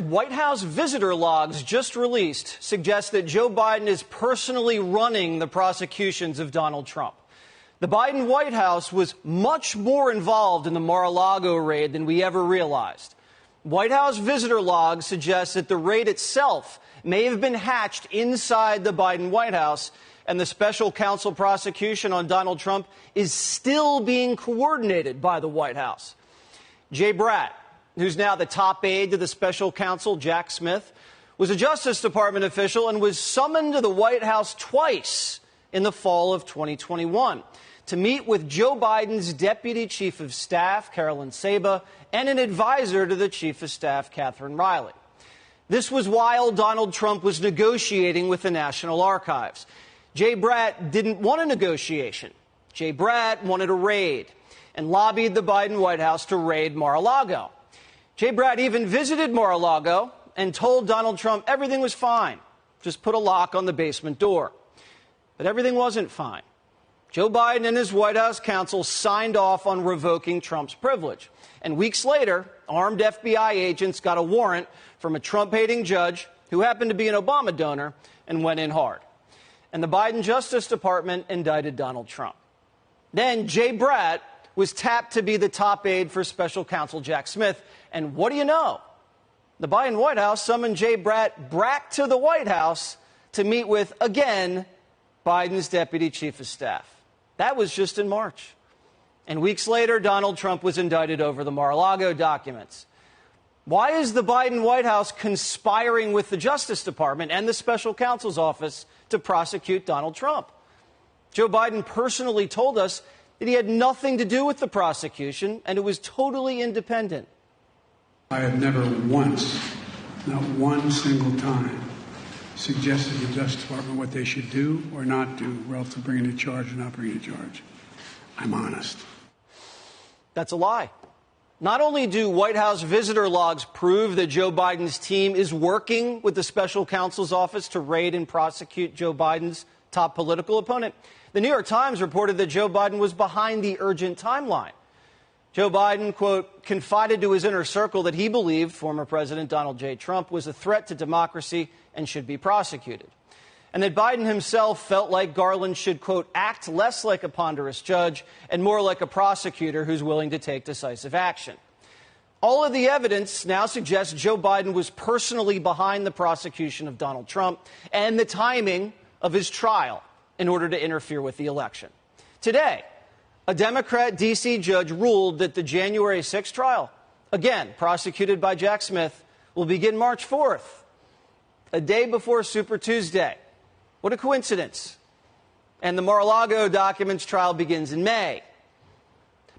White House visitor logs just released suggest that Joe Biden is personally running the prosecutions of Donald Trump. The Biden White House was much more involved in the Mar-a-Lago raid than we ever realized. White House visitor logs suggest that the raid itself may have been hatched inside the Biden White House, and the special counsel prosecution on Donald Trump is still being coordinated by the White House. Jay Bratt, who's now the top aide to the special counsel, Jack Smith, was a Justice Department official and was summoned to the White House twice in the fall of 2021 to meet with Joe Biden's Deputy Chief of Staff, Carolyn Saba, and an advisor to the Chief of Staff, Catherine Riley. This was while Donald Trump was negotiating with the National Archives. Jay Bratt didn't want a negotiation. Jay Bratt wanted a raid and lobbied the Biden White House to raid Mar-a-Lago. Jay Bratt even visited Mar-a-Lago and told Donald Trump everything was fine. Just put a lock on the basement door. But everything wasn't fine. Joe Biden and his White House counsel signed off on revoking Trump's privilege. And weeks later, armed FBI agents got a warrant from a Trump-hating judge who happened to be an Obama donor and went in hard. And the Biden Justice Department indicted Donald Trump. Then Jay Bratt was tapped to be the top aide for special counsel Jack Smith. And what do you know? The Biden White House summoned Jay Bratt back to the White House to meet with, again, Biden's Deputy Chief of Staff. That was just in March. And weeks later, Donald Trump was indicted over the Mar-a-Lago documents. Why is the Biden White House conspiring with the Justice Department and the special counsel's office to prosecute Donald Trump? Joe Biden personally told us that he had nothing to do with the prosecution and it was totally independent. I have never once, not one single time, suggested to the Justice Department what they should do or not do relative to bringing a charge or not bringing a charge. I'm honest. That's a lie. Not only do White House visitor logs prove that Joe Biden's team is working with the special counsel's office to raid and prosecute Joe Biden's top political opponent, the New York Times reported that Joe Biden was behind the urgent timeline. Joe Biden, quote, confided to his inner circle that he believed former President Donald J. Trump was a threat to democracy and should be prosecuted. And that Biden himself felt like Garland should, quote, act less like a ponderous judge and more like a prosecutor who's willing to take decisive action. All of the evidence now suggests Joe Biden was personally behind the prosecution of Donald Trump and the timing of his trial in order to interfere with the election. Today, a Democrat D.C. judge ruled that the January 6th trial, again prosecuted by Jack Smith, will begin March 4th, a day before Super Tuesday. What a coincidence. And the Mar-a-Lago documents trial begins in May.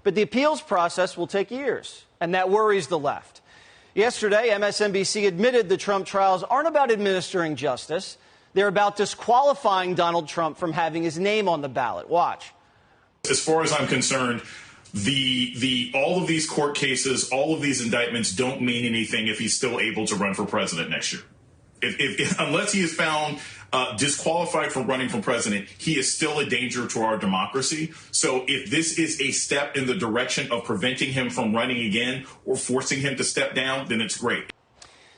But the appeals process will take years, and that worries the left. Yesterday, MSNBC admitted the Trump trials aren't about administering justice. They're about disqualifying Donald Trump from having his name on the ballot. Watch. As far as I'm concerned, all of these court cases, all of these indictments don't mean anything if he's still able to run for president next year. Unless he is found disqualified from running for president, he is still a danger to our democracy. So if this is a step in the direction of preventing him from running again or forcing him to step down, then it's great.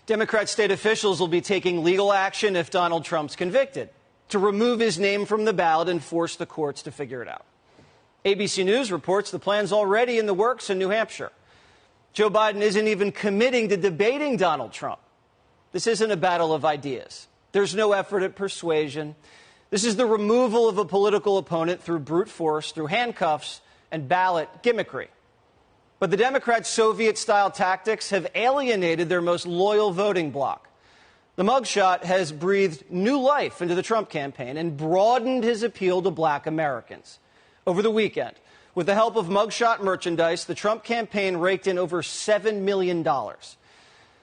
Democrat state officials will be taking legal action if Donald Trump's convicted to remove his name from the ballot and force the courts to figure it out. ABC News reports the plan's already in the works in New Hampshire. Joe Biden isn't even committing to debating Donald Trump. This isn't a battle of ideas. There's no effort at persuasion. This is the removal of a political opponent through brute force, through handcuffs and ballot gimmickry. But the Democrats' Soviet-style tactics have alienated their most loyal voting bloc. The mugshot has breathed new life into the Trump campaign and broadened his appeal to black Americans. Over the weekend, with the help of mugshot merchandise, the Trump campaign raked in over $7 million.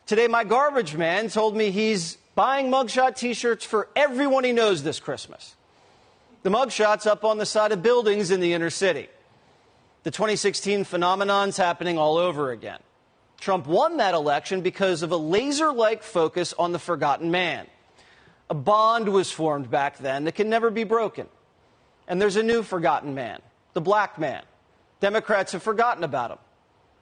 Today, my garbage man told me he's buying mugshot T-shirts for everyone he knows this Christmas. The mugshot's up on the side of buildings in the inner city. The 2016 phenomenon's happening all over again. Trump won that election because of a laser-like focus on the forgotten man. A bond was formed back then that can never be broken. And there's a new forgotten man, the black man. Democrats have forgotten about him.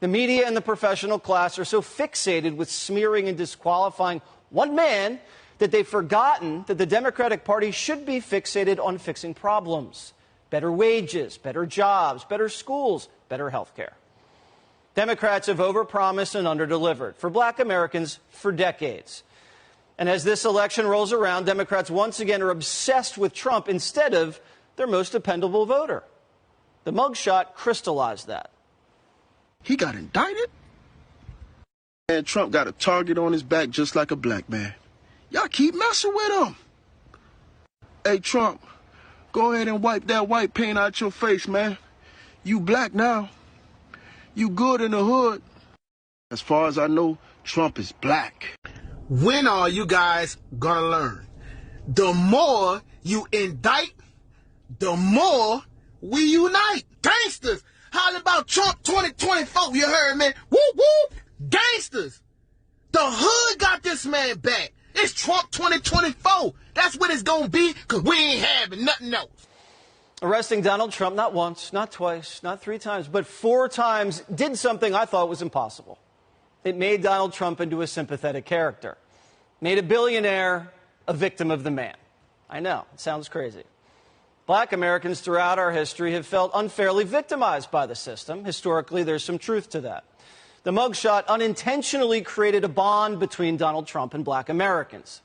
The media and the professional class are so fixated with smearing and disqualifying one man that they've forgotten that the Democratic Party should be fixated on fixing problems. Better wages, better jobs, better schools, better health care. Democrats have overpromised and underdelivered for black Americans for decades. And as this election rolls around, Democrats once again are obsessed with Trump instead of their most dependable voter. The mugshot crystallized that. He got indicted? And Trump got a target on his back just like a black man. Y'all keep messing with him. Hey, Trump, go ahead and wipe that white paint out your face, man. You black now. You good in the hood. As far as I know, Trump is black. When are you guys gonna learn? The more you indict, the more we unite. Gangsters, holler about Trump 2024, you heard me? Whoop, whoop, gangsters. The hood got this man back. It's Trump 2024. That's what it's gonna be, because we ain't having nothing else. Arresting Donald Trump not once, not twice, not 3 times, but 4 times did something I thought was impossible. It made Donald Trump into a sympathetic character. Made a billionaire a victim of the man. I know, it sounds crazy. Black Americans throughout our history have felt unfairly victimized by the system. Historically, there's some truth to that. The mugshot unintentionally created a bond between Donald Trump and black Americans.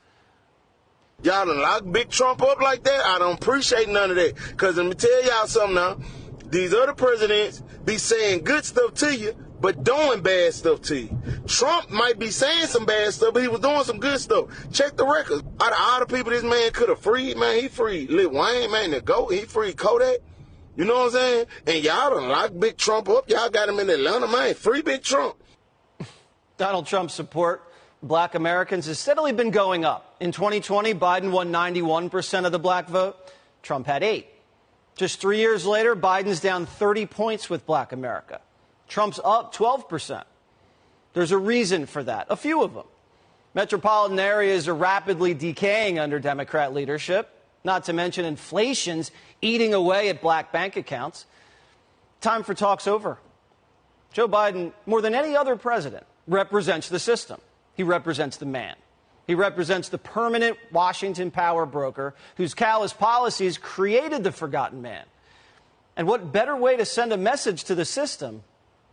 Y'all done lock Big Trump up like that? I don't appreciate none of that. Because let me tell y'all something now. These other presidents be saying good stuff to you, but doing bad stuff to you. Trump might be saying some bad stuff, but he was doing some good stuff. Check the records. Out of all the people this man could have freed, man, he freed Lil Wayne, man, the GOAT. He freed Kodak. You know what I'm saying? And y'all done locked Big Trump up. Y'all got him in Atlanta, man. Free Big Trump. Donald Trump's support of black Americans has steadily been going up. In 2020, Biden won 91% of the black vote. Trump had 8. Just 3 years later, Biden's down 30 points with black America. Trump's up 12%. There's a reason for that, a few of them. Metropolitan areas are rapidly decaying under Democrat leadership, not to mention inflation's eating away at black bank accounts. Time for talk's over. Joe Biden, more than any other president, represents the system. He represents the man. He represents the permanent Washington power broker whose callous policies created the forgotten man. And what better way to send a message to the system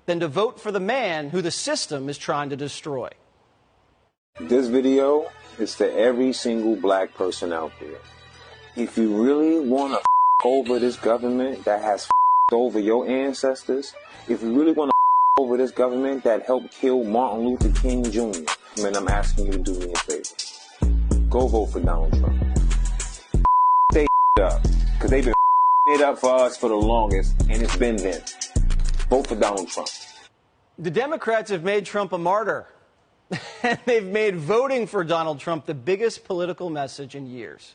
than to vote for the man who the system is trying to destroy? This video is to every single black person out there. If you really want to over this government that has over your ancestors, if you really want to over this government that helped kill Martin Luther King Jr., man, I'm asking you to do me a favor. Go vote for Donald Trump. Stay up, because they've been it up for us for the longest, and it's been them. Vote for Donald Trump. The Democrats have made Trump a martyr. And they've made voting for Donald Trump the biggest political message in years.